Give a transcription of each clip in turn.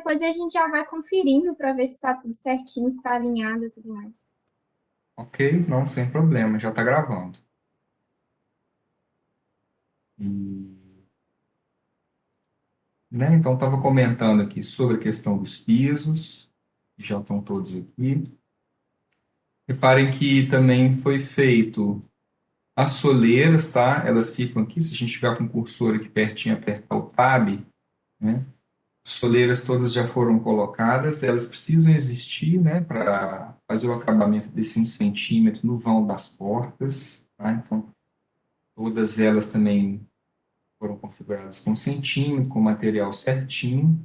depois a gente já vai conferindo para ver se está tudo certinho, se está alinhado e tudo mais. Ok, não, sem problema, já está gravando. E, né, então, estava comentando aqui sobre a questão dos pisos, que já estão todos aqui. Reparem que também foi feito as soleiras, tá? Elas ficam aqui, se a gente ficar com o cursor aqui pertinho, apertar o Tab, né? As soleiras todas já foram colocadas, elas precisam existir, né, para fazer o acabamento desse 1 centímetro no vão das portas, tá? Então, todas elas também foram configuradas com 1 centímetro, com material certinho.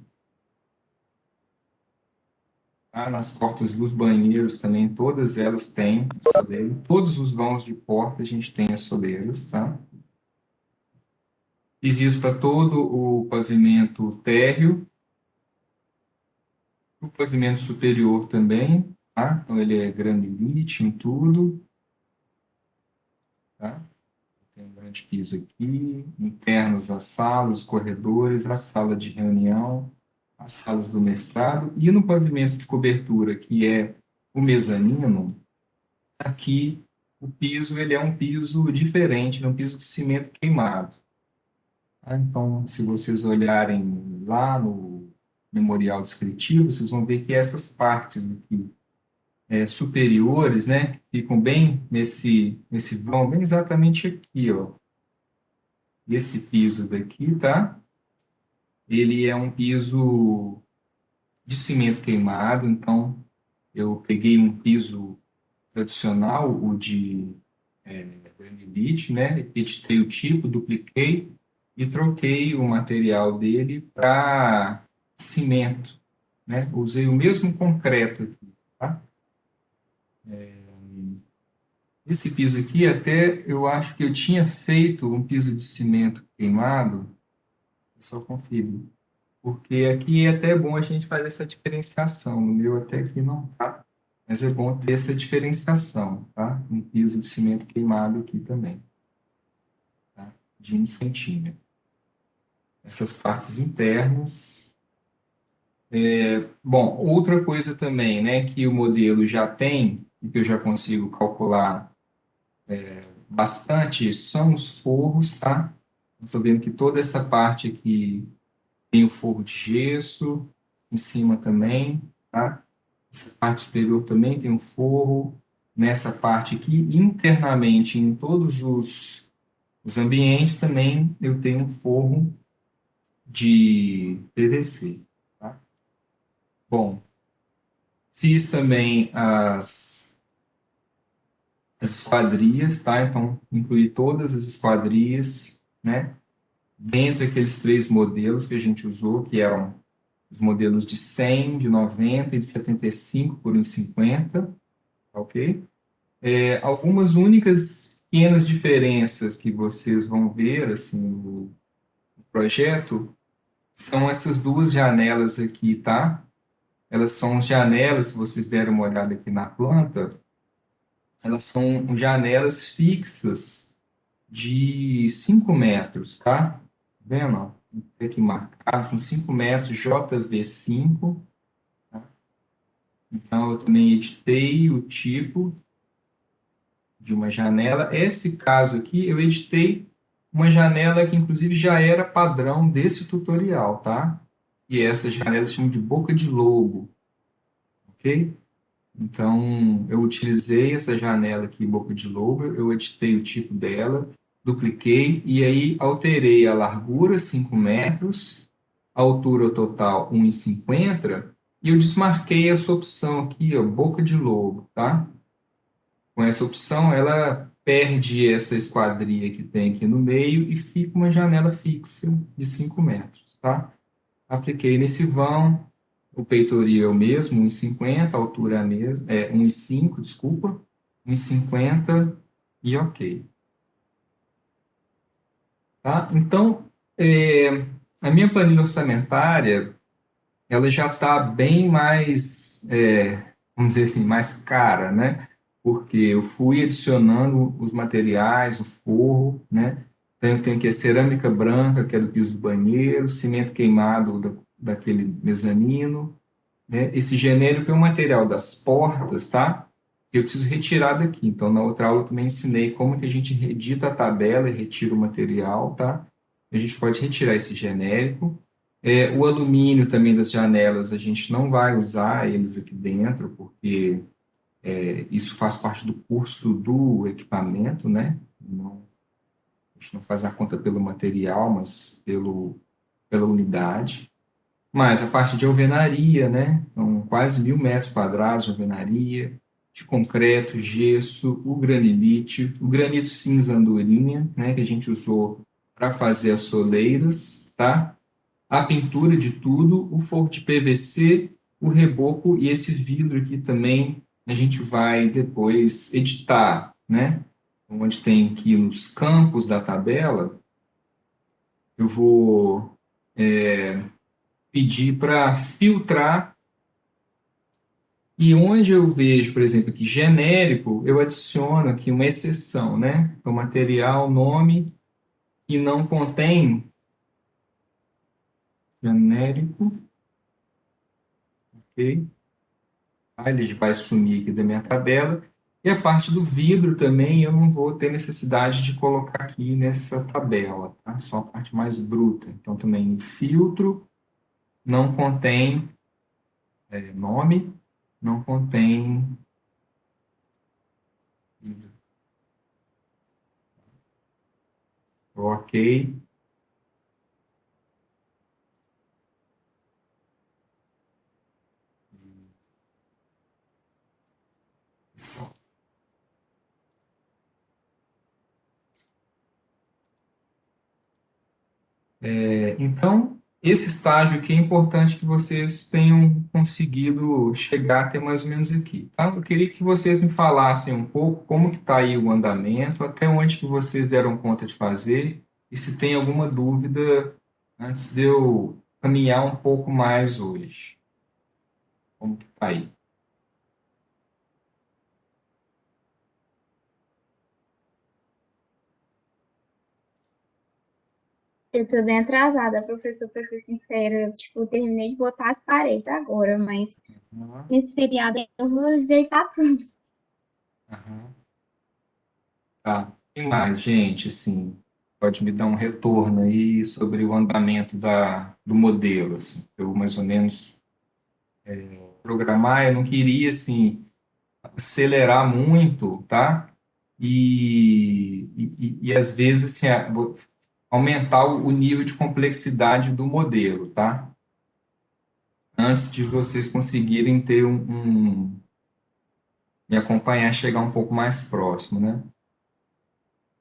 Tá? Nas portas dos banheiros também, todas elas têm soleira. Todos os vãos de porta a gente tem as soleiras, tá? Fiz isso para todo o pavimento térreo, o pavimento superior também, tá? Então ele é granilite em tudo, tá? Tem um grande piso aqui, internos as salas, os corredores, a sala de reunião, as salas do mestrado, e no pavimento de cobertura, que é o mezanino, aqui o piso ele é um piso diferente, é um piso de cimento queimado. Tá? Então, se vocês olharem lá no memorial descritivo, vocês vão ver que essas partes aqui superiores, né, ficam bem nesse vão, bem exatamente aqui, ó. Esse piso daqui, tá? Ele é um piso de cimento queimado, então eu peguei um piso tradicional, o de granilite, né? Editei o tipo, dupliquei e troquei o material dele para cimento, né? Usei o mesmo concreto aqui, tá? Esse piso aqui, até eu acho que eu tinha feito um piso de cimento queimado, eu só confiro, porque aqui é até bom a gente fazer essa diferenciação, no meu até aqui não tá, mas é bom ter essa diferenciação, tá? Um piso de cimento queimado aqui também, tá? De 1 centímetro. Essas partes internas. Bom, outra coisa também, né, que o modelo já tem, e que eu já consigo calcular bastante, são os forros, tá? Estou vendo que toda essa parte aqui tem o forro de gesso, em cima também, tá? Essa parte superior também tem um forro, nessa parte aqui, internamente, em todos os ambientes também, eu tenho um forro de PVC, tá? Bom, fiz também as esquadrias, tá? Então, incluí todas as esquadrias, né? Dentre aqueles 3 modelos que a gente usou, que eram os modelos de 100, de 90 e de 75 por 1,50, ok? Algumas únicas pequenas diferenças que vocês vão ver, assim, no projeto, são essas duas janelas aqui, tá? Elas são janelas, se vocês derem uma olhada aqui na planta, elas são janelas fixas de 5 metros, tá? Tá vendo? Ó? Aqui marcado, são 5 metros, JV5. Tá? Então, eu também editei o tipo de uma janela. Esse caso aqui, eu editei uma janela que, inclusive, já era padrão desse tutorial, tá? E essa janela se chama de boca de lobo, ok? Então, eu utilizei essa janela aqui, boca de lobo, eu editei o tipo dela, dupliquei e aí alterei a largura 5 metros, a altura total 1,50 e eu desmarquei essa opção aqui, ó, boca de lobo, tá? Com essa opção, ela perde essa esquadria que tem aqui no meio e fica uma janela fixa de 5 metros, tá? Apliquei nesse vão, o peitoril é o mesmo, 1,50, a altura é a mesma, 1,5, desculpa, 1,50 e ok. Tá? Então, a minha planilha orçamentária, ela já está bem mais, vamos dizer assim, mais cara, né? Porque eu fui adicionando os materiais, o forro, né? Então, eu tenho aqui a cerâmica branca, que é do piso do banheiro, cimento queimado daquele mezanino, né? Esse genérico é o material das portas, tá? Eu preciso retirar daqui. Então, na outra aula eu também ensinei como que a gente edita a tabela e retira o material, tá? A gente pode retirar esse genérico. O alumínio também das janelas, a gente não vai usar eles aqui dentro, porque isso faz parte do custo do equipamento, né? A gente não faz a conta pelo material, mas pela unidade. Mas a parte de alvenaria, né? Então, quase 1.000 metros quadrados de alvenaria, de concreto, gesso, o granilite, o granito cinza andorinha, né? Que a gente usou para fazer as soleiras, tá? A pintura de tudo, o forro de PVC, o reboco e esse vidro aqui também a gente vai depois editar, né? Onde tem aqui nos campos da tabela, eu vou pedir para filtrar e onde eu vejo, por exemplo, aqui genérico, eu adiciono aqui uma exceção, né? Então, material, nome que não contém genérico, ok? Ele vai sumir aqui da minha tabela. E a parte do vidro também eu não vou ter necessidade de colocar aqui nessa tabela, tá? Só a parte mais bruta. Então, também o filtro não contém nome, não contém vidro. Ok. Só. Então, esse estágio aqui é importante que vocês tenham conseguido chegar até mais ou menos aqui, tá? Eu queria que vocês me falassem um pouco como que está aí o andamento, até onde que vocês deram conta de fazer, e se tem alguma dúvida antes de eu caminhar um pouco mais hoje. Como que está aí? Eu tô bem atrasada, professor, para ser sincera. Eu, tipo, terminei de botar as paredes agora, mas Uhum, nesse feriado eu vou ajeitar tudo. uhum. Tá. Tem mais, gente, assim, pode me dar um retorno aí sobre o andamento do modelo, assim, eu mais ou menos programar, eu não queria, assim, acelerar muito, tá? E às vezes, assim, aumentar o nível de complexidade do modelo, tá? Antes de vocês conseguirem ter me acompanhar, chegar um pouco mais próximo, né?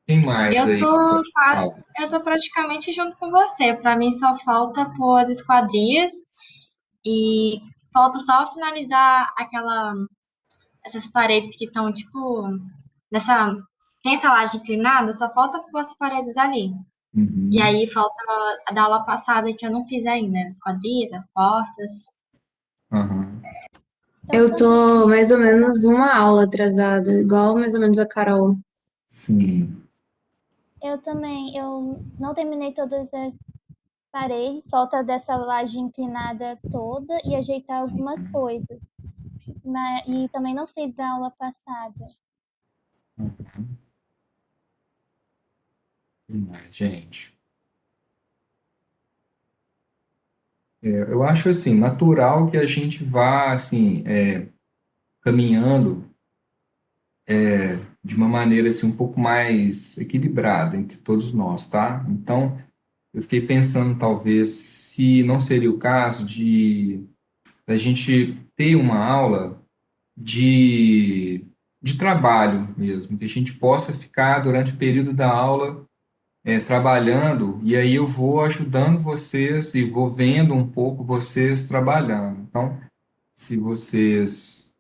Tem mais Eu aí? tô, Fala. eu tô praticamente junto com você. Para mim só falta pôr as esquadrias e falta só finalizar essas paredes que estão tipo nessa tem essa laje inclinada, só falta pôr as paredes ali. E Uhum. aí falta a da aula passada que eu não fiz ainda, as esquadrias, as portas. Aham. Eu tô mais ou menos uma aula atrasada, igual mais ou menos a Carol. Sim. Eu também, eu não terminei todas as paredes, falta dessa laje inclinada toda e ajeitar algumas coisas. E também não fiz da aula passada. Tem mais, gente. Eu acho assim, natural que a gente vá assim, caminhando de uma maneira assim, um pouco mais equilibrada entre todos nós, tá? Então, eu fiquei pensando talvez se não seria o caso de a gente ter uma aula de trabalho mesmo, que a gente possa ficar durante o período da aula trabalhando, e aí eu vou ajudando vocês e vou vendo um pouco vocês trabalhando. Então, se vocês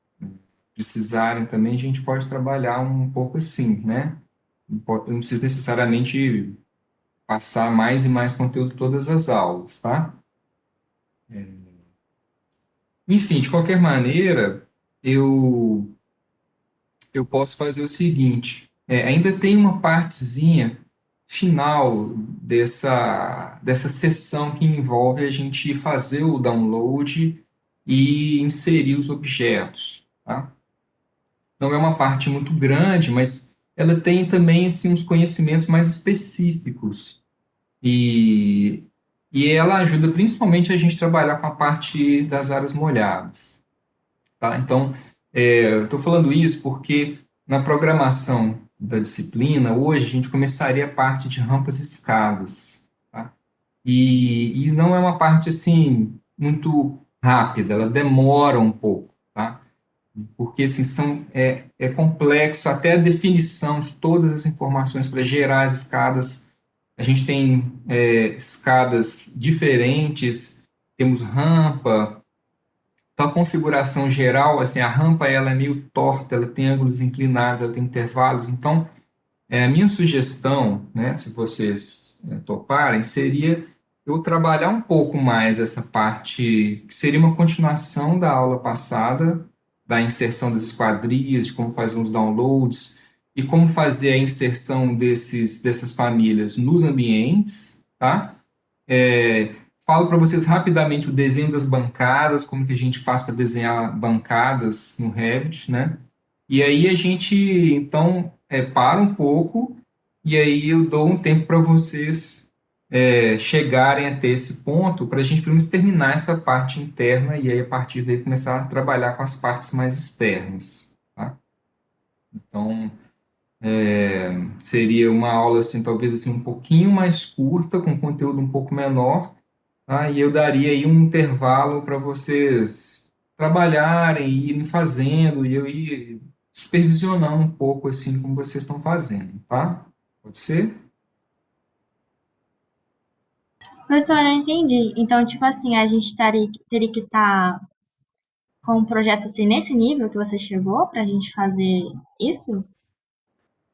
precisarem também, a gente pode trabalhar um pouco assim, né? Não precisa necessariamente passar mais e mais conteúdo todas as aulas, tá? Enfim, de qualquer maneira, eu, eu posso fazer o seguinte: ainda tem uma partezinha final dessa sessão que envolve a gente fazer o download e inserir os objetos, tá? Não é uma parte muito grande, mas ela tem também assim, uns conhecimentos mais específicos. E, e ela ajuda principalmente a gente trabalhar com a parte das áreas molhadas, tá? Então, eu estou falando isso porque na programação da disciplina, hoje a gente começaria a parte de rampas e escadas, tá? E não é uma parte assim muito rápida, ela demora um pouco, tá? Porque assim, é complexo até a definição de todas as informações para gerar as escadas. A gente tem escadas diferentes, temos rampa, então a configuração geral, assim, a rampa ela é meio torta, ela tem ângulos inclinados, ela tem intervalos, então a minha sugestão, né, se vocês toparem, seria eu trabalhar um pouco mais essa parte, que seria uma continuação da aula passada, da inserção das esquadrias, de como fazer os downloads e como fazer a inserção dessas famílias nos ambientes, tá? É, falo para vocês rapidamente o desenho das bancadas, como que a gente faz para desenhar bancadas no Revit, né? E aí a gente, então, para um pouco e aí eu dou um tempo para vocês chegarem até esse ponto para a gente pelo menos terminar essa parte interna e aí a partir daí começar a trabalhar com as partes mais externas, tá? Então, seria uma aula assim, talvez assim um pouquinho mais curta, com conteúdo um pouco menor, tá? E eu daria aí um intervalo para vocês trabalharem, irem fazendo, e eu ir supervisionando um pouco assim como vocês estão fazendo, tá? Pode ser? Professor, eu não entendi. Então, tipo assim, a gente teria que estar com um projeto assim nesse nível que você chegou para a gente fazer isso?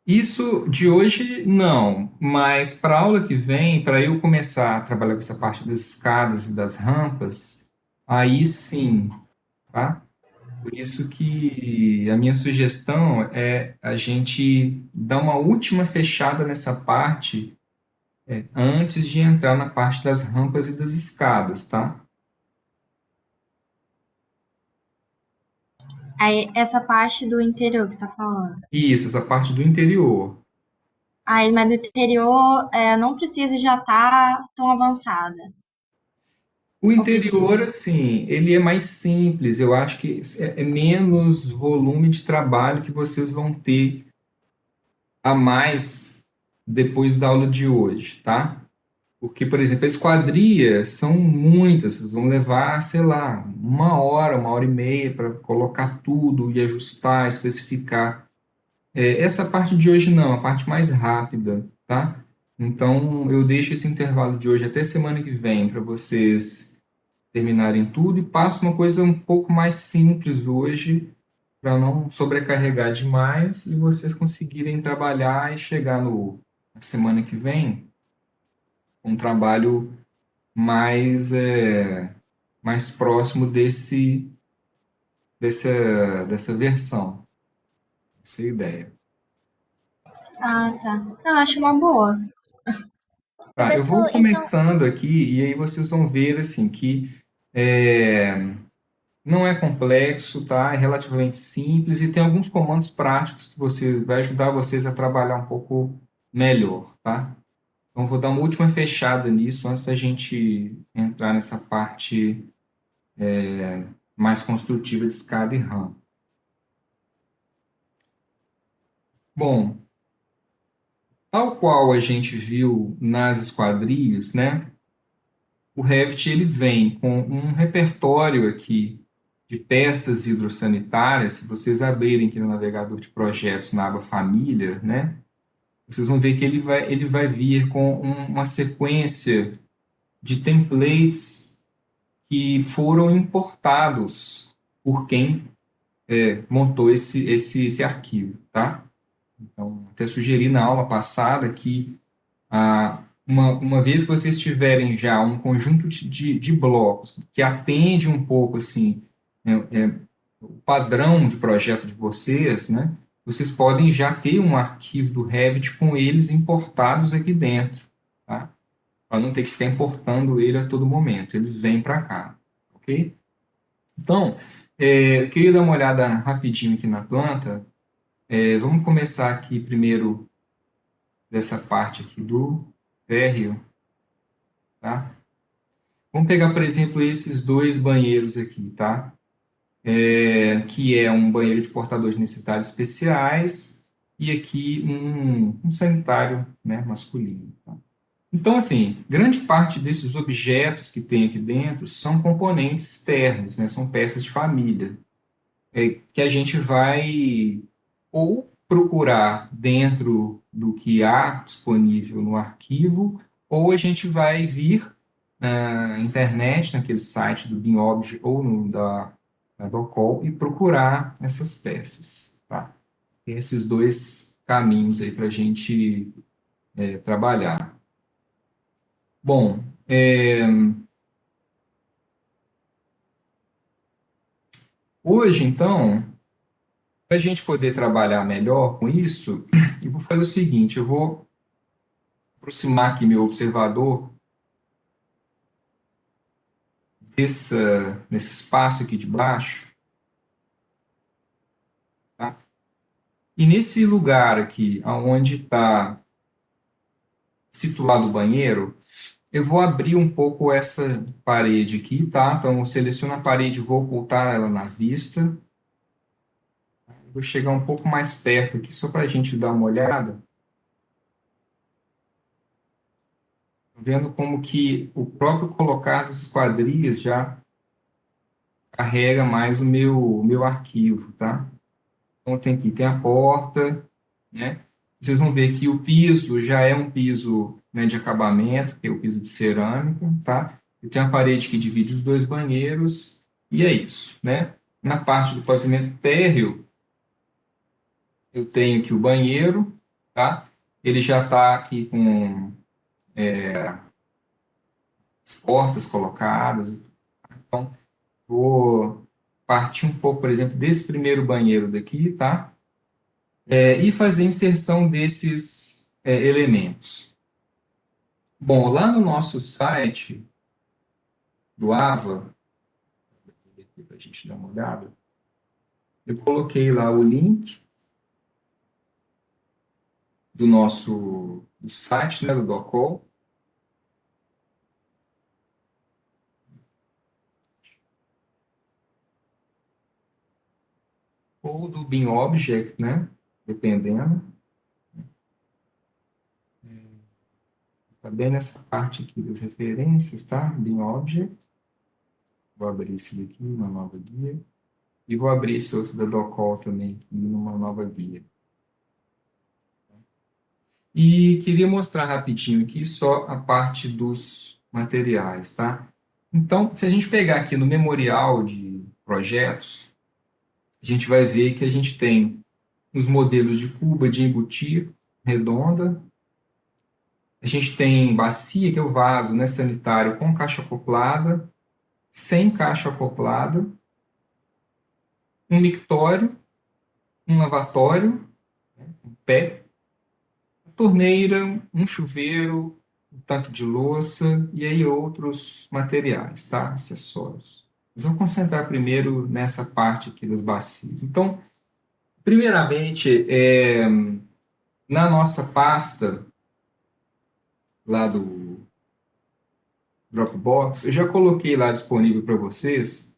Isso de hoje não, mas para a aula que vem, para eu começar a trabalhar com essa parte das escadas e das rampas, aí sim, tá? Por isso que a minha sugestão é a gente dar uma última fechada nessa parte antes de entrar na parte das rampas e das escadas, tá? Aí, essa parte do interior que você está falando. Isso, essa parte do interior. Aí, mas do interior não precisa já estar tão avançada. O Ou precisa? interior, assim, ele é mais simples, eu acho que é menos volume de trabalho que vocês vão ter a mais depois da aula de hoje, tá? Porque, por exemplo, a esquadria são muitas, vocês vão levar, sei lá, uma hora e meia para colocar tudo e ajustar, especificar. Essa parte de hoje não, a parte mais rápida, tá? Então, eu deixo esse intervalo de hoje até semana que vem para vocês terminarem tudo e passo uma coisa um pouco mais simples hoje para não sobrecarregar demais e vocês conseguirem trabalhar e chegar na semana que vem com um trabalho mais, mais próximo dessa versão, essa é a ideia. Ah, tá. Eu acho uma boa. Tá, eu vou Professor, então, começando aqui e aí vocês vão ver assim que é, não é complexo, tá? É relativamente simples e tem alguns comandos práticos que você vai ajudar vocês a trabalhar um pouco melhor, tá? Então vou dar uma última fechada nisso antes da gente entrar nessa parte mais construtiva de escada e rampa. Bom, tal qual a gente viu nas esquadrias, né? O Revit ele vem com um repertório aqui de peças hidrossanitárias. Se vocês abrirem aqui no navegador de projetos na aba Família, né? Vocês vão ver que ele vai vir com uma sequência de templates que foram importados por quem montou esse arquivo, tá? Então, até sugeri na aula passada que uma vez que vocês tiverem já um conjunto de blocos que atende um pouco assim, o padrão de projeto de vocês, né? vocês podem já ter um arquivo do Revit com eles importados aqui dentro, tá? Para não ter que ficar importando ele a todo momento. Eles vêm para cá, ok? Então, eu queria dar uma olhada rapidinho aqui na planta. Vamos começar aqui primeiro dessa parte aqui do térreo, tá? Vamos pegar, por exemplo, esses dois banheiros aqui, tá? Que é um banheiro de portador de necessidades especiais e aqui um sanitário, né, masculino, tá? Então, assim, grande parte desses objetos que tem aqui dentro são componentes externos, né, são peças de família, que a gente vai ou procurar dentro do que há disponível no arquivo, ou a gente vai vir na internet, naquele site do BIMobject ou da Docol, e procurar essas peças, tá? Tem esses dois caminhos aí para a gente trabalhar. Bom, hoje, então, para a gente poder trabalhar melhor com isso, eu vou fazer o seguinte, eu vou aproximar aqui meu observador nesse espaço aqui de baixo, tá? E nesse lugar aqui, onde está situado o banheiro, eu vou abrir um pouco essa parede aqui, tá? Então, eu seleciono a parede e vou ocultar ela na vista. Vou chegar um pouco mais perto aqui, só para a gente dar uma olhada. Vendo como que o próprio colocar das esquadrias já carrega mais o meu arquivo, tá? Então, tem a porta, né? Vocês vão ver que o piso já é um piso, né, de acabamento, que é o piso de cerâmica, tá? Eu tenho a parede que divide os dois banheiros, e é isso, né? Na parte do pavimento térreo, eu tenho aqui o banheiro, tá? Ele já está aqui com as portas colocadas. Então, vou partir um pouco, por exemplo, desse primeiro banheiro daqui, tá? E fazer a inserção desses elementos. Bom, lá no nosso site do AVA, para a gente dar uma olhada, eu coloquei lá o link do site, né, do Docol. Ou do BIMobject, né, dependendo. Está bem nessa parte aqui das referências, tá? BIMobject. Vou abrir esse daqui, uma nova guia. E vou abrir esse outro da Docol também, numa nova guia. E queria mostrar rapidinho aqui só a parte dos materiais, tá? Então, se a gente pegar aqui no memorial de projetos, a gente vai ver que a gente tem os modelos de cuba de embutir redonda, a gente tem bacia, que é o vaso, né, sanitário, com caixa acoplada, sem caixa acoplada, um mictório, um lavatório, um pé, torneira, um chuveiro, um tanque de louça e aí outros materiais, tá? Acessórios. Mas vamos concentrar primeiro nessa parte aqui das bacias. Então, primeiramente, na nossa pasta lá do Dropbox, eu já coloquei lá disponível para vocês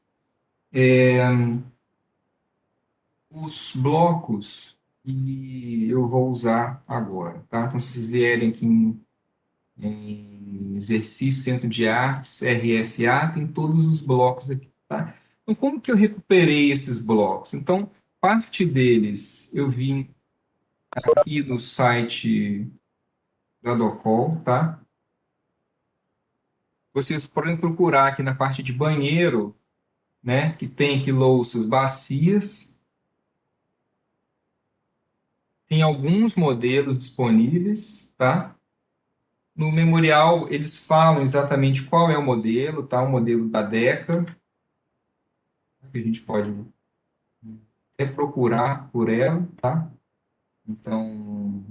os blocos que eu vou usar agora, tá? Então, se vocês vierem aqui em exercício, centro de artes, RFA, tem todos os blocos aqui, tá? Então, como que eu recuperei esses blocos? Então, parte deles eu vim aqui no site da Docol, tá? Vocês podem procurar aqui na parte de banheiro, né, que tem aqui louças, bacias. Tem alguns modelos disponíveis, tá? No memorial, eles falam exatamente qual é o modelo, tá? O modelo da Deca, que a gente pode até procurar por ela, tá? Então,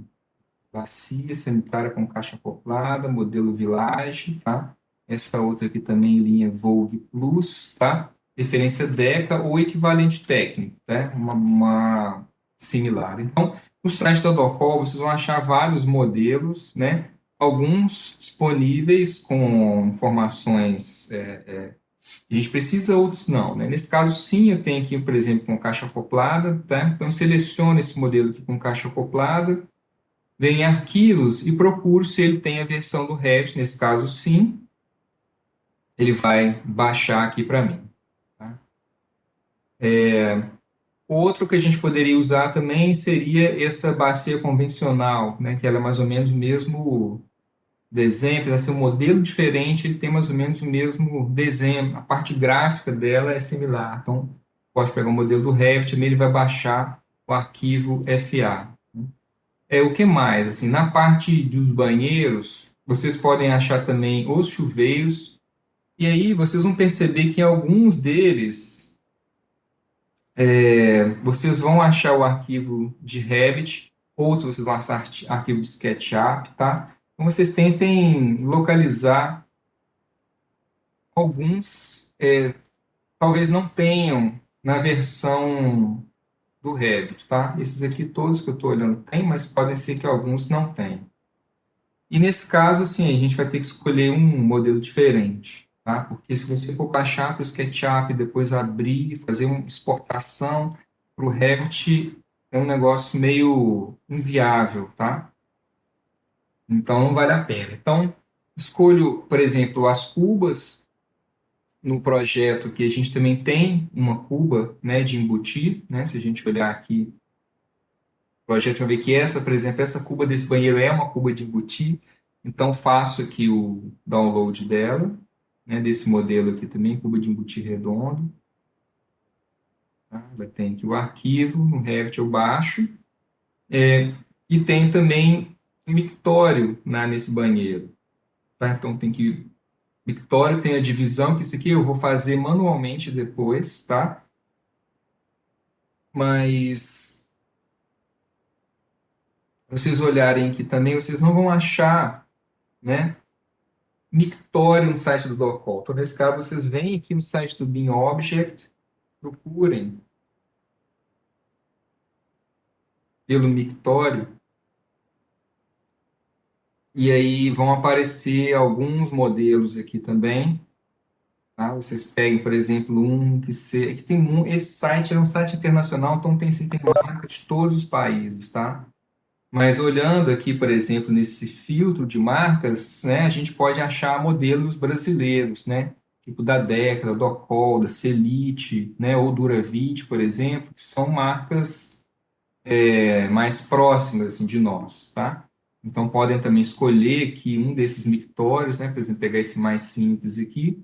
bacia sanitária com caixa acoplada, modelo Village, tá? Essa outra aqui também, linha Vogue Plus, tá? Referência DECA ou equivalente técnico, tá? Uma similar. Então, no site da Docol, vocês vão achar vários modelos, né? Alguns disponíveis com informações a gente precisa, outros não, né? Nesse caso, sim, eu tenho aqui, por exemplo, com caixa acoplada, tá? Então, eu seleciono esse modelo aqui com caixa acoplada, venho em arquivos e procuro se ele tem a versão do Revit. Nesse caso, sim, ele vai baixar aqui para mim. Tá? Outro que a gente poderia usar também seria essa bacia convencional, né? Que ela é mais ou menos o mesmo desenho, apesar de ser um modelo diferente, ele tem mais ou menos o mesmo desenho. A parte gráfica dela é similar. Então, pode pegar o modelo do Revit, também ele vai baixar o arquivo FA. O que mais? Assim, na parte dos banheiros, vocês podem achar também os chuveiros, e aí vocês vão perceber que em alguns deles, vocês vão achar o arquivo de Revit, outros vocês vão achar arquivo de SketchUp, tá? Então vocês tentem localizar alguns, talvez não tenham na versão do Revit, tá? Esses aqui todos que eu estou olhando tem, mas podem ser que alguns não tenham. E nesse caso, assim, a gente vai ter que escolher um modelo diferente, tá? Porque se você for baixar para o SketchUp, depois abrir, fazer uma exportação para o Revit, é um negócio meio inviável, tá? Então, não vale a pena. Então, escolho, por exemplo, as cubas. No projeto que a gente também tem uma cuba, né, de embutir, né? Se a gente olhar aqui o projeto, vai ver que essa, por exemplo, essa cuba desse banheiro é uma cuba de embutir. Então, faço aqui o download dela, né, desse modelo aqui também, cuba de embutir redondo. Tá? Vai ter aqui o arquivo, no Revit eu baixo. E tem também um mictório, né, nesse banheiro. Tá? Então, tem que... Mictório tem a divisão, que isso aqui eu vou fazer manualmente depois, tá? Mas vocês olharem aqui também, vocês não vão achar, né, mictório no site do Docol. Então, nesse caso, vocês vêm aqui no site do Bin Object, procurem pelo mictório, e aí vão aparecer alguns modelos aqui também. Tá? Vocês peguem, por exemplo, um que tem esse site é um site internacional, então tem marca de todos os países, tá? Mas olhando aqui, por exemplo, nesse filtro de marcas, né, a gente pode achar modelos brasileiros, né, tipo da Deca, da Docol, da Celite, né, ou Duravit, por exemplo, que são marcas mais próximas assim, de nós, tá? Então podem também escolher aqui um desses mictórios, né, por exemplo, pegar esse mais simples aqui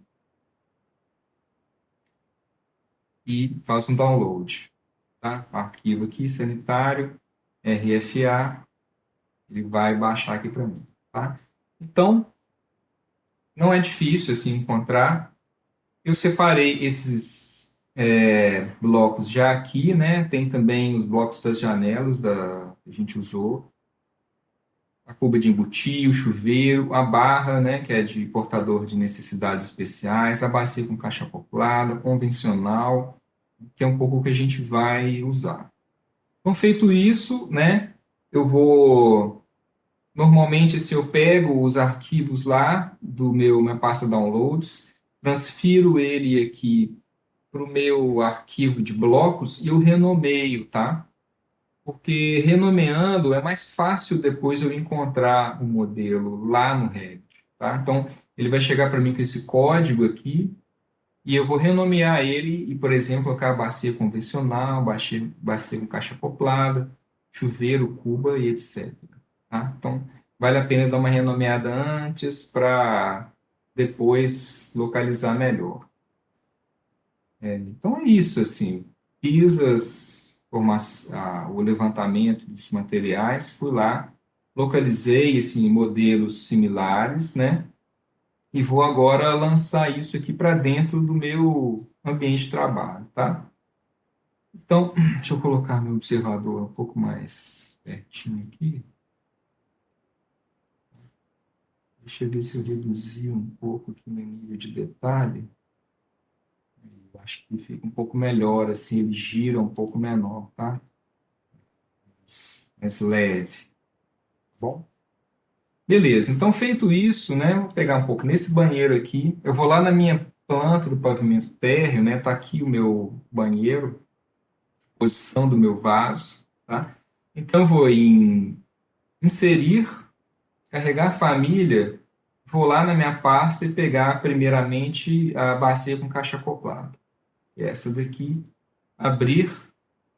e faço um download, tá? Arquivo aqui, sanitário, RFA, ele vai baixar aqui para mim, tá? Então, não é difícil assim encontrar. Eu separei esses blocos já aqui, né? Tem também os blocos das janelas que a gente usou. A cuba de embutir, o chuveiro, a barra, né? Que é de portador de necessidades especiais, a bacia com caixa acoplada, convencional, que é um pouco o que a gente vai usar. Então, feito isso, né? Eu vou... Normalmente, se eu pego os arquivos lá do minha pasta downloads, transfiro ele aqui para o meu arquivo de blocos e eu renomeio, tá? Porque renomeando é mais fácil depois eu encontrar o modelo lá no Revit, tá? Então, ele vai chegar para mim com esse código aqui e eu vou renomear ele e, por exemplo, colocar bacia convencional, bacia com caixa acoplada, chuveiro, cuba e etc. Tá? Então, vale a pena dar uma renomeada antes para depois localizar melhor. Então, é isso, assim. Fiz o levantamento dos materiais, fui lá, localizei assim, modelos similares, né? E vou agora lançar isso aqui para dentro do meu ambiente de trabalho, tá? Então, deixa eu colocar meu observador um pouco mais pertinho aqui. Deixa eu ver se eu reduzi um pouco aqui meu nível de detalhe. Eu acho que fica um pouco melhor, assim, ele gira um pouco menor, tá? Mais leve. Bom? Beleza, então feito isso, né? Vou pegar um pouco nesse banheiro aqui. Eu vou lá na minha planta do pavimento térreo, né? Tá aqui o meu banheiro, posição do meu vaso, tá? Então eu vou em inserir, carregar família, vou lá na minha pasta e pegar primeiramente a bacia com caixa acoplada. E essa daqui, abrir,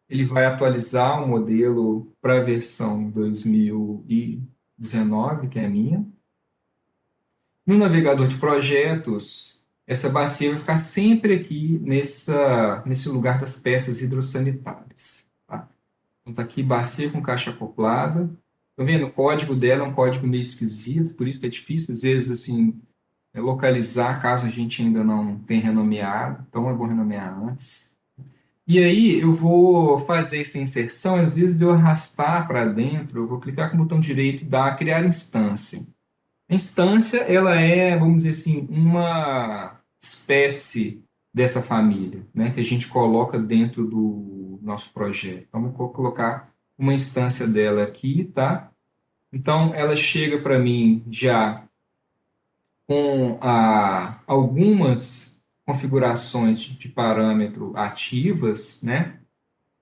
ele vai atualizar o modelo para a versão 2019, que é a minha. No navegador de projetos, essa bacia vai ficar sempre aqui nesse lugar das peças hidrossanitárias. Tá? Então, está aqui bacia com caixa acoplada. Estão vendo? O código dela é um código meio esquisito, por isso que é difícil, às vezes, assim, localizar, caso a gente ainda não tenha renomeado. Então, é bom renomear antes. E aí, eu vou fazer essa inserção, às vezes, de eu arrastar para dentro, eu vou clicar com o botão direito e dar criar instância. A instância, ela é, vamos dizer assim, uma espécie dessa família, né, que a gente coloca dentro do nosso projeto. Então, vou colocar uma instância dela aqui, tá? Então, ela chega para mim já com algumas configurações de parâmetro ativas, né?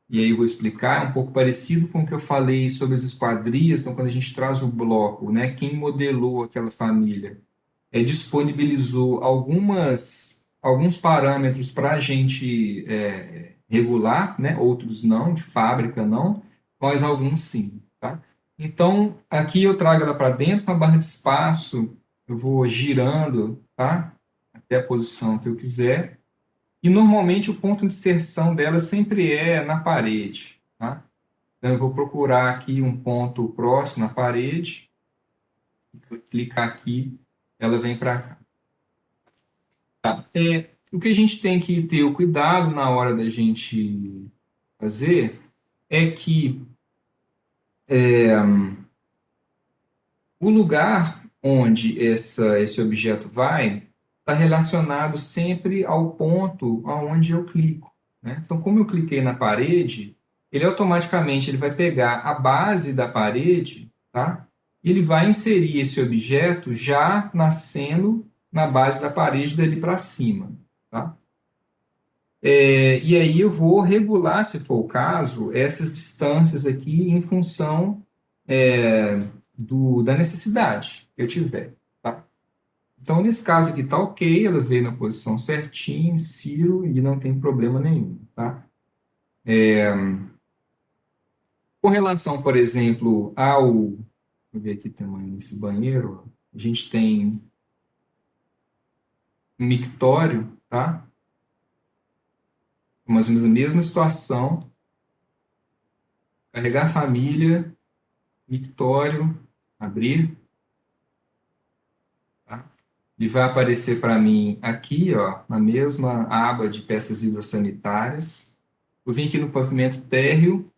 E aí eu vou explicar, é um pouco parecido com o que eu falei sobre as esquadrias. Então, quando a gente traz o bloco, né, quem modelou aquela família disponibilizou alguns parâmetros para a gente regular, né, outros não, de fábrica não, mas alguns sim. Tá? Então, aqui eu trago ela para dentro com a barra de espaço, eu vou girando, tá, até a posição que eu quiser. E normalmente o ponto de inserção dela sempre é na parede, tá? Então eu vou procurar aqui um ponto próximo na parede, vou clicar aqui, ela vem para cá. Tá? O que a gente tem que ter o cuidado na hora da gente fazer é que o lugar onde esse objeto vai está relacionado sempre ao ponto aonde eu clico, né? Então, como eu cliquei na parede, ele automaticamente ele vai pegar a base da parede, tá? E ele vai inserir esse objeto já nascendo na base da parede dali para cima, tá? E aí eu vou regular, se for o caso, essas distâncias aqui em função da necessidade que eu tiver. Tá? Então, nesse caso aqui está ok, ela veio na posição certinho, insiro e não tem problema nenhum. Tá? Com relação, por exemplo, vou ver aqui também nesse banheiro, a gente tem um mictório, tá? Mais ou menos a mesma situação, carregar a família, mictório, abrir, tá? Ele vai aparecer para mim aqui, ó, na mesma aba de peças hidrossanitárias. Eu vim aqui no pavimento térreo,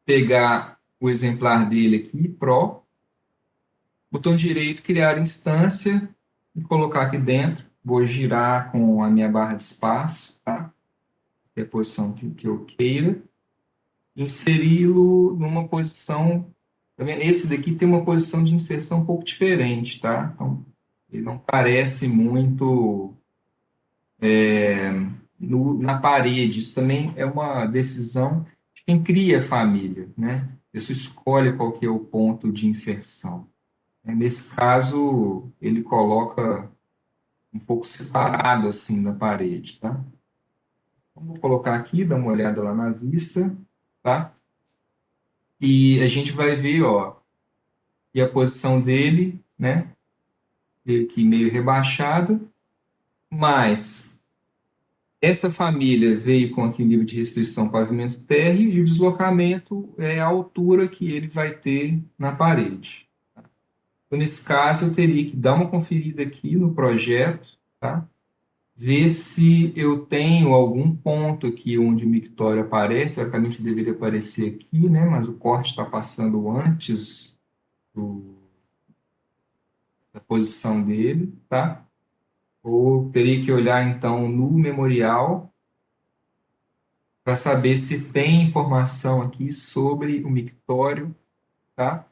pegar o exemplar dele aqui, Pro, botão direito, criar instância, e colocar aqui dentro. Vou girar com a minha barra de espaço, tá? Que é a posição que eu queira. Inseri-lo numa posição. Tá vendo? Esse daqui tem uma posição de inserção um pouco diferente, tá? Então, ele não parece muito na parede. Isso também é uma decisão de quem cria a família, né? Isso escolhe qual que é o ponto de inserção. Nesse caso, ele coloca um pouco separado assim da parede, tá? Então, vou colocar aqui, dar uma olhada lá na vista, tá? E a gente vai ver, ó, e a posição dele, né? Ele aqui meio rebaixado, mas essa família veio com aqui o nível de restrição pavimento térreo e o deslocamento é a altura que ele vai ter na parede. Tá? Então, nesse caso, eu teria que dar uma conferida aqui no projeto, tá? ver se eu tenho algum ponto aqui onde o mictório aparece. Teoricamente deveria aparecer aqui, né? Mas o corte está passando antes da posição dele, tá? Ou teria que olhar, então, no memorial para saber se tem informação aqui sobre o mictório, tá?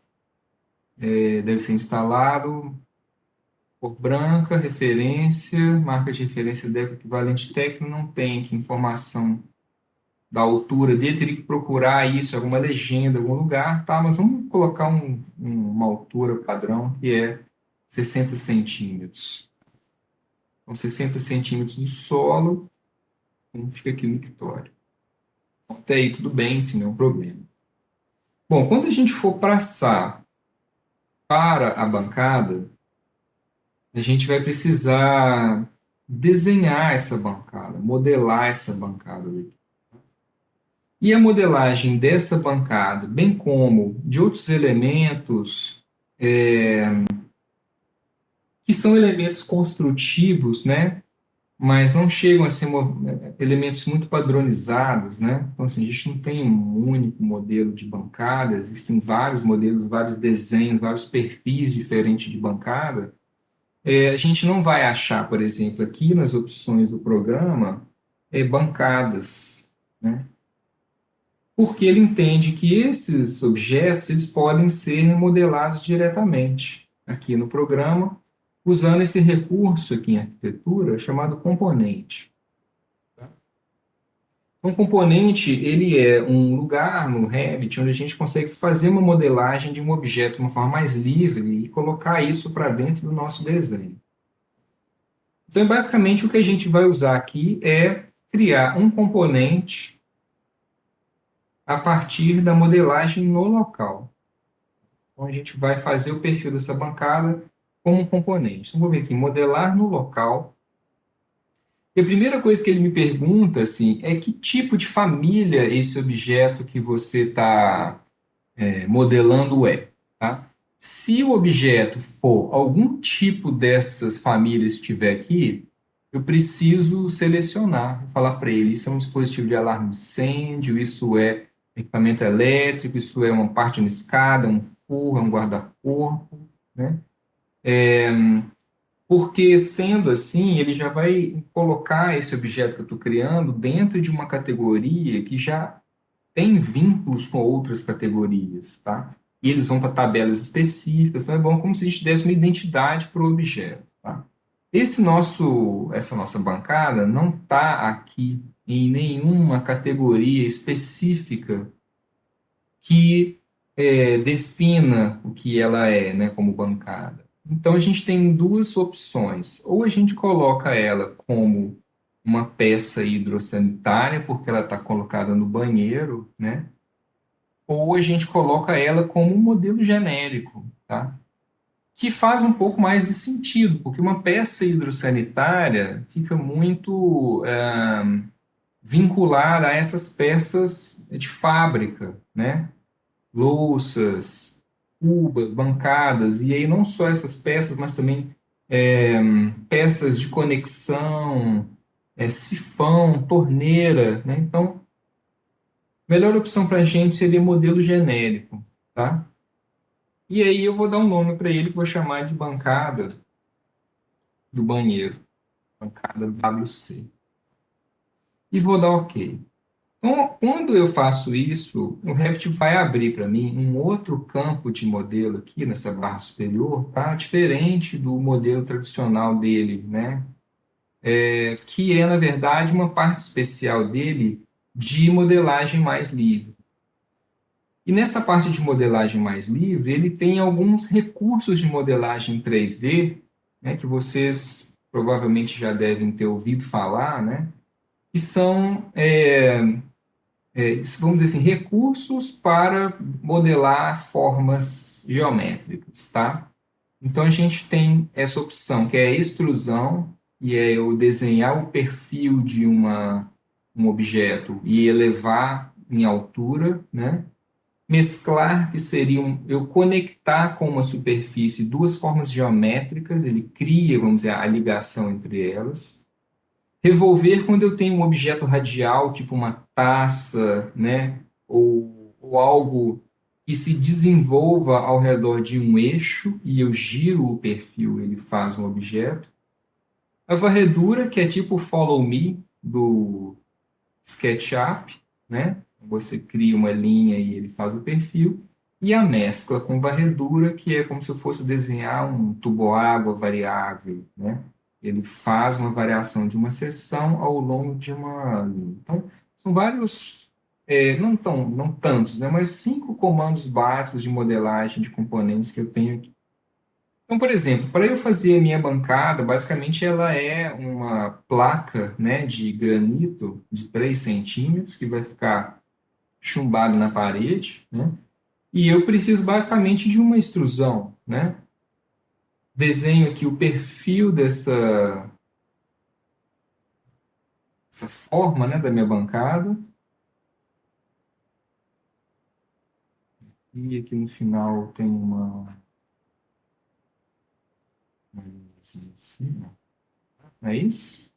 Deve ser instalado, cor branca, referência, marca de referência DECO equivalente técnico, não tem aqui informação da altura dele, teria que procurar isso, alguma legenda, em algum lugar, tá? Mas vamos colocar uma altura padrão, que é 60 centímetros. Então, 60 centímetros do solo, como fica aqui no mictório. Até aí tudo bem, sem nenhum problema. Bom, quando a gente for passar para a bancada, a gente vai precisar desenhar essa bancada, modelar essa bancada aqui. E a modelagem dessa bancada, bem como de outros elementos, que são elementos construtivos, né? Mas não chegam a ser elementos muito padronizados, né? Então, assim, a gente não tem um único modelo de bancada, existem vários modelos, vários desenhos, vários perfis diferentes de bancada. A gente não vai achar, por exemplo, aqui nas opções do programa, bancadas, né? Porque ele entende que esses objetos eles podem ser modelados diretamente aqui no programa, usando esse recurso aqui em arquitetura chamado componente. Um componente ele é um lugar no Revit onde a gente consegue fazer uma modelagem de um objeto de uma forma mais livre e colocar isso para dentro do nosso desenho. Então, basicamente, o que a gente vai usar aqui é criar um componente a partir da modelagem no local. Então, a gente vai fazer o perfil dessa bancada como um componente. Então, vou ver aqui, modelar no local. E a primeira coisa que ele me pergunta assim, é que tipo de família esse objeto que você está modelando é. Tá? Se o objeto for algum tipo dessas famílias que estiver aqui, eu preciso selecionar, falar para ele, isso é um dispositivo de alarme de incêndio, isso é equipamento elétrico, isso é uma parte de uma escada, um forro, um guarda-corpo, né? Porque, sendo assim, ele já vai colocar esse objeto que eu estou criando dentro de uma categoria que já tem vínculos com outras categorias, tá? E eles vão para tabelas específicas, então é bom como se a gente desse uma identidade para o objeto, tá? Essa nossa bancada não está aqui em nenhuma categoria específica que defina o que ela é, né, como bancada. Então, a gente tem duas opções. Ou a gente coloca ela como uma peça hidrossanitária, porque ela está colocada no banheiro, né? Ou a gente coloca ela como um modelo genérico, tá? Que faz um pouco mais de sentido, porque uma peça hidrossanitária fica muito vinculada a essas peças de fábrica, né? Louças, cubas, bancadas, e aí não só essas peças, mas também peças de conexão, sifão, torneira, né? Então, a melhor opção para a gente seria modelo genérico, tá? E aí eu vou dar um nome para ele que vou chamar de bancada do banheiro, bancada WC. E vou dar OK. Então, quando eu faço isso, o Revit vai abrir para mim um outro campo de modelo aqui nessa barra superior, tá? Diferente do modelo tradicional dele, né? Que é, na verdade, uma parte especial dele de modelagem mais livre. E nessa parte de modelagem mais livre, ele tem alguns recursos de modelagem 3D, né, que vocês provavelmente já devem ter ouvido falar, né? Que são vamos dizer assim, recursos para modelar formas geométricas, tá? Então, a gente tem essa opção, que é a extrusão, e é eu desenhar o perfil de um objeto e elevar em altura, né? Mesclar, que seria eu conectar com uma superfície duas formas geométricas, ele cria, vamos dizer, a ligação entre elas. Revolver quando eu tenho um objeto radial, tipo uma taça, né? Ou algo que se desenvolva ao redor de um eixo e eu giro o perfil, ele faz um objeto. A varredura, que é tipo o Follow Me do SketchUp, né? Você cria uma linha e ele faz o perfil. E a mescla com varredura, que é como se eu fosse desenhar um tubo-água variável, né? Ele faz uma variação de uma seção ao longo de uma linha. Então, são vários, não tantos, né? Mas 5 comandos básicos de modelagem de componentes que eu tenho aqui. Então, por exemplo, para eu fazer a minha bancada, basicamente ela é uma placa, né, de granito de 3 centímetros que vai ficar chumbado na parede, né? E eu preciso basicamente de uma extrusão, né? Desenho aqui o perfil essa forma, né, da minha bancada. E aqui no final tem uma linhazinha assim, ó. Não é isso?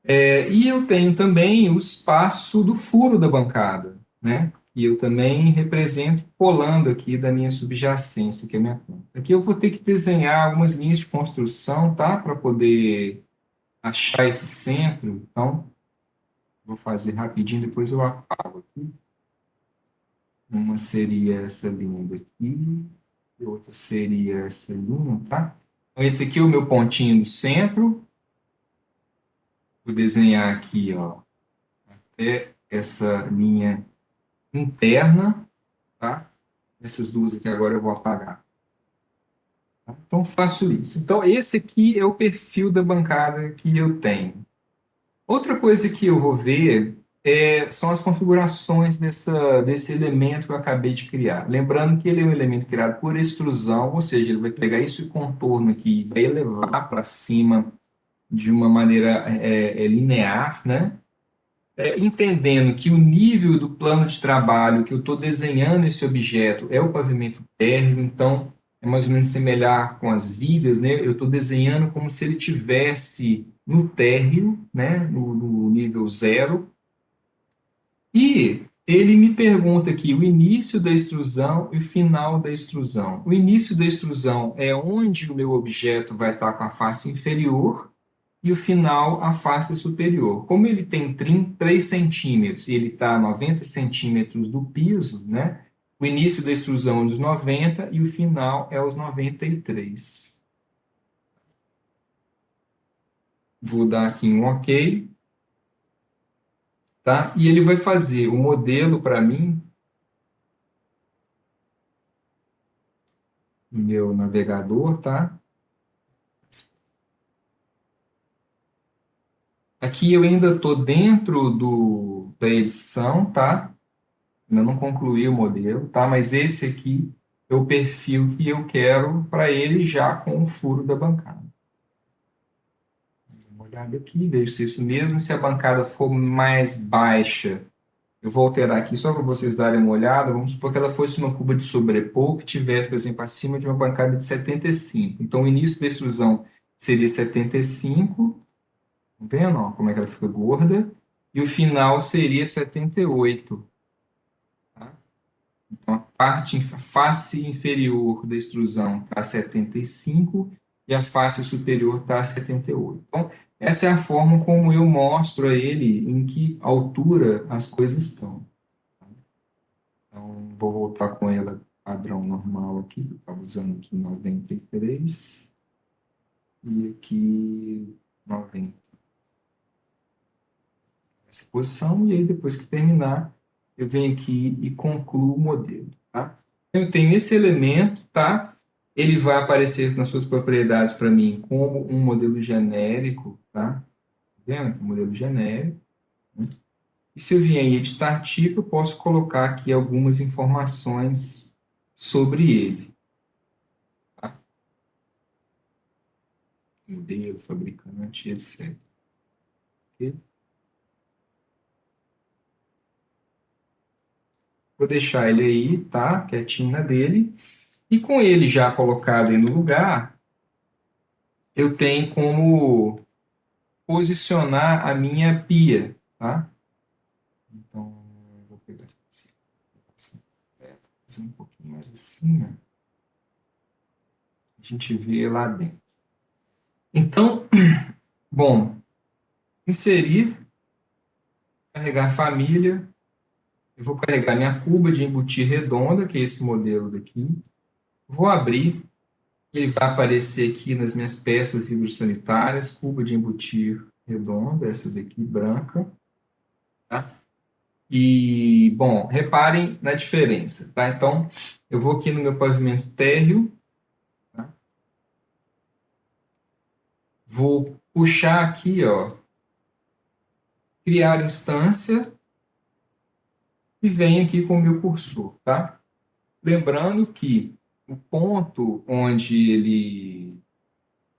E eu tenho também o espaço do furo da bancada, né? E eu também represento colando aqui da minha subjacência, que é a minha planta. Aqui eu vou ter que desenhar algumas linhas de construção, tá? Para poder achar esse centro. Então, vou fazer rapidinho, depois eu apago aqui. Uma seria essa linha daqui, e outra seria essa linha, tá? Então, esse aqui é o meu pontinho do centro. Vou desenhar aqui, ó, até essa linha interna, tá? Essas duas aqui agora eu vou apagar. Tá? Então, faço isso. Então, esse aqui é o perfil da bancada que eu tenho. Outra coisa que eu vou ver são as configurações desse elemento que eu acabei de criar. Lembrando que ele é um elemento criado por extrusão, ou seja, ele vai pegar esse contorno aqui e vai elevar para cima de uma maneira linear, né? Entendendo que o nível do plano de trabalho que eu estou desenhando esse objeto é o pavimento térreo, então é mais ou menos semelhar com as vigas, né? Eu estou desenhando como se ele tivesse no térreo, né? No nível zero, e ele me pergunta aqui o início da extrusão e o final da extrusão. O início da extrusão é onde o meu objeto vai estar com a face inferior, e o final a face superior. Como ele tem 3 centímetros e ele está a 90 centímetros do piso, né? O início da extrusão é dos 90 e o final é os 93. Vou dar aqui um OK, tá? E ele vai fazer o modelo para mim, no meu navegador, tá? Aqui eu ainda estou dentro da edição, tá? Ainda não concluí o modelo, tá? Mas esse aqui é o perfil que eu quero para ele já com o furo da bancada. Dá uma olhada aqui, vejo se é isso mesmo. Se a bancada for mais baixa, eu vou alterar aqui só para vocês darem uma olhada. Vamos supor que ela fosse uma curva de sobrepor que tivesse, por exemplo, acima de uma bancada de 75. Então, o início da extrusão seria 75. Tá vendo, ó, como é que ela fica gorda? E o final seria 78. Tá? Então, a face inferior da extrusão está a 75 e a face superior está a 78. Então, essa é a forma como eu mostro a ele em que altura as coisas estão. Então, vou voltar com ela padrão normal aqui, eu estava usando aqui 93 e aqui 90. Essa posição, e aí depois que terminar, eu venho aqui e concluo o modelo, tá? Eu tenho esse elemento, tá? Ele vai aparecer nas suas propriedades para mim como um modelo genérico, tá? Tá vendo aqui, um modelo genérico, né? E se eu vier em editar tipo, eu posso colocar aqui algumas informações sobre ele, tá? Modelo, fabricante, etc. Ok? Vou deixar ele aí, tá? Quietinho na dele. E com ele já colocado aí no lugar, eu tenho como posicionar a minha pia, tá? Então, vou pegar aqui, fazer um pouquinho mais assim, ó. A gente vê lá dentro. Então, bom, inserir, carregar família, eu vou carregar minha cuba de embutir redonda, que é esse modelo daqui, vou abrir, ele vai aparecer aqui nas minhas peças hidrossanitárias, cuba de embutir redonda, essa daqui branca, tá? E, bom, reparem na diferença, tá? Então, eu vou aqui no meu pavimento térreo, tá? Vou puxar aqui, ó, criar instância e venho aqui com o meu cursor, tá? Lembrando que o ponto onde ele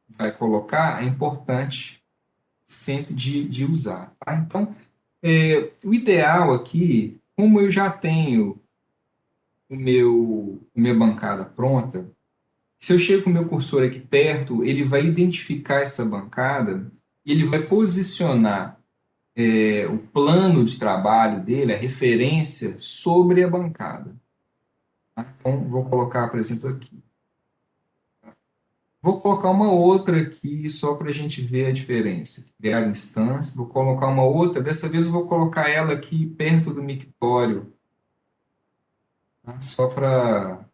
vai colocar é importante sempre de usar, tá? Então, o ideal aqui, como eu já tenho a minha bancada pronta, se eu chego com o meu cursor aqui perto, ele vai identificar essa bancada e ele vai posicionar o plano de trabalho dele, a referência, sobre a bancada. Tá? Então, vou colocar, por exemplo, aqui. Vou colocar uma outra aqui só para a gente ver a diferença. Criar instância, vou colocar uma outra, dessa vez eu vou colocar ela aqui perto do mictório, tá? Só para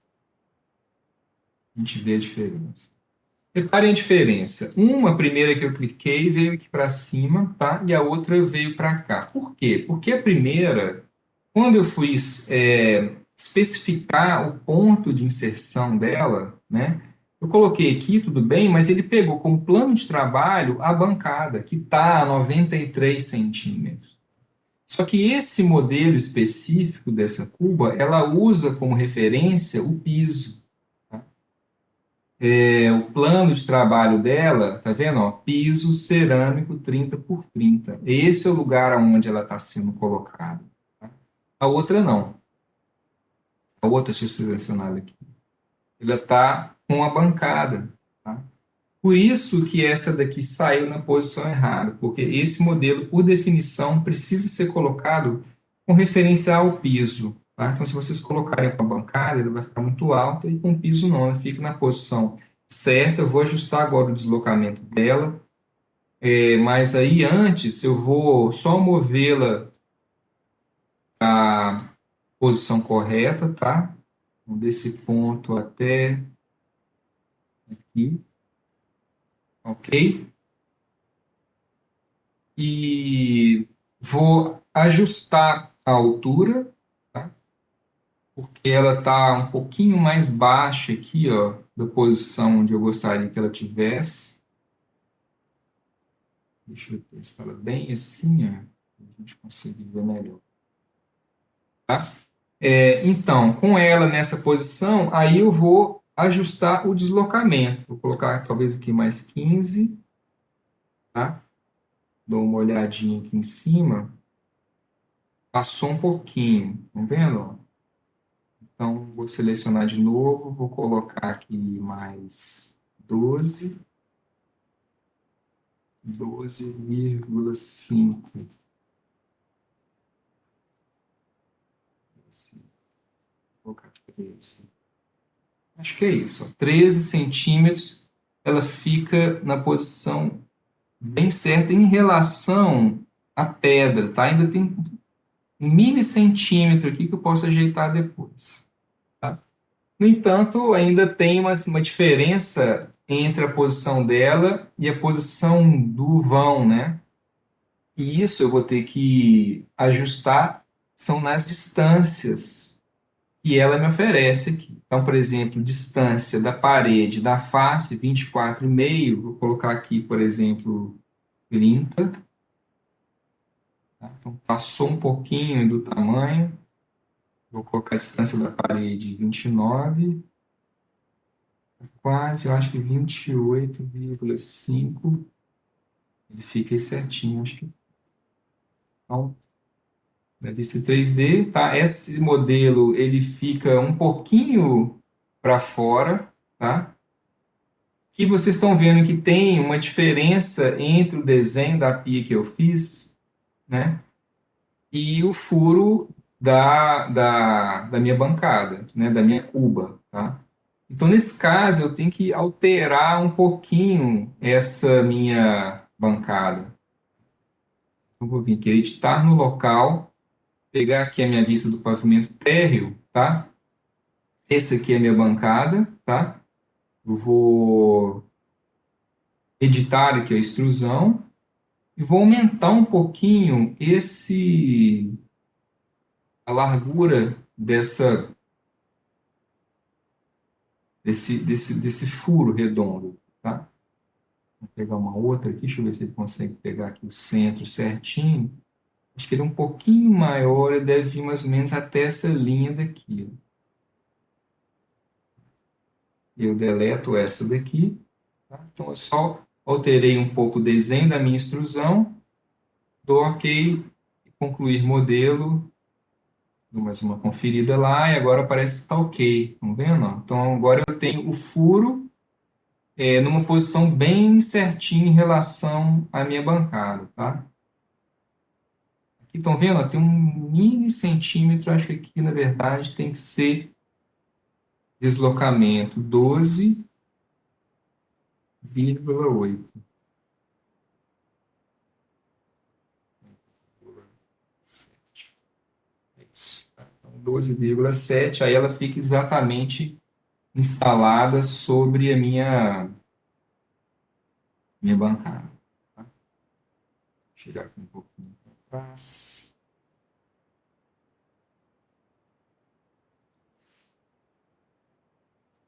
a gente ver a diferença. Reparem a diferença. Uma primeira que eu cliquei veio aqui para cima, tá? E a outra veio para cá. Por quê? Porque a primeira, quando eu fui especificar o ponto de inserção dela, né? Eu coloquei aqui, tudo bem, mas ele pegou como plano de trabalho a bancada, que está a 93 centímetros. Só que esse modelo específico dessa cuba, ela usa como referência o piso. O plano de trabalho dela, tá vendo? Ó, piso cerâmico 30 por 30. Esse é o lugar onde ela está sendo colocada. Tá? A outra não. A outra, deixa eu selecionar ela aqui. Ela está com a bancada. Tá? Por isso que essa daqui saiu na posição errada, porque esse modelo, por definição, precisa ser colocado com referência ao piso. Tá? Então, se vocês colocarem com a bancada, ele vai ficar muito alto, e com o piso não, ela fica na posição certa. Eu vou ajustar agora o deslocamento dela, mas aí antes eu vou só movê-la para a posição correta, tá? Então, desse ponto até aqui, ok? E vou ajustar a altura, tá? Porque ela está um pouquinho mais baixa aqui, ó, da posição onde eu gostaria que ela tivesse. Deixa eu testar ela bem assim, ó, para a gente conseguir ver melhor. Tá? Então, com ela nessa posição, aí eu vou ajustar o deslocamento. Vou colocar talvez aqui mais 15, tá? Dou uma olhadinha aqui em cima. Passou um pouquinho, tá vendo? Então, vou selecionar de novo, vou colocar aqui mais 12,5. Vou colocar 13. Acho que é isso, ó, 13 centímetros, ela fica na posição bem certa em relação à pedra, tá? Ainda tem um milissentímetro aqui que eu posso ajeitar depois. Tá? No entanto, ainda tem uma diferença entre a posição dela e a posição do vão, né? E isso eu vou ter que ajustar, são nas distâncias que ela me oferece aqui. Então, por exemplo, distância da parede da face, 24,5, vou colocar aqui, por exemplo, 30. Tá? Então, passou um pouquinho do tamanho. Vou colocar a distância da parede 29, quase, eu acho que 28,5. Ele fica aí certinho, acho que. Então, na vista 3D, tá? Esse modelo, ele fica um pouquinho para fora, tá? Aqui vocês estão vendo que tem uma diferença entre o desenho da pia que eu fiz, né, e o furo da minha bancada, né, da minha cuba, tá? Então, nesse caso, eu tenho que alterar um pouquinho essa minha bancada. Então, vou vir aqui, editar no local, pegar aqui a minha vista do pavimento térreo, tá? Essa aqui é a minha bancada, tá? Eu vou editar aqui a extrusão e vou aumentar um pouquinho a largura desse furo redondo, tá? Vou pegar uma outra aqui, deixa eu ver se ele consegue pegar aqui o centro certinho. Acho que ele é um pouquinho maior, ele deve vir mais ou menos até essa linha daqui. Eu deleto essa daqui, tá? Então eu só alterei um pouco o desenho da minha extrusão, dou OK, concluir modelo, dou mais uma conferida lá e agora parece que está OK, estão vendo? Então agora eu tenho o furo numa posição bem certinha em relação à minha bancada, tá? Aqui estão vendo? Ó, tem um mini centímetro, acho que aqui na verdade tem que ser deslocamento 12,8. É isso. Então, 12,7, aí ela fica exatamente instalada sobre a minha bancada. Tá? Vou tirar aqui um pouquinho para trás.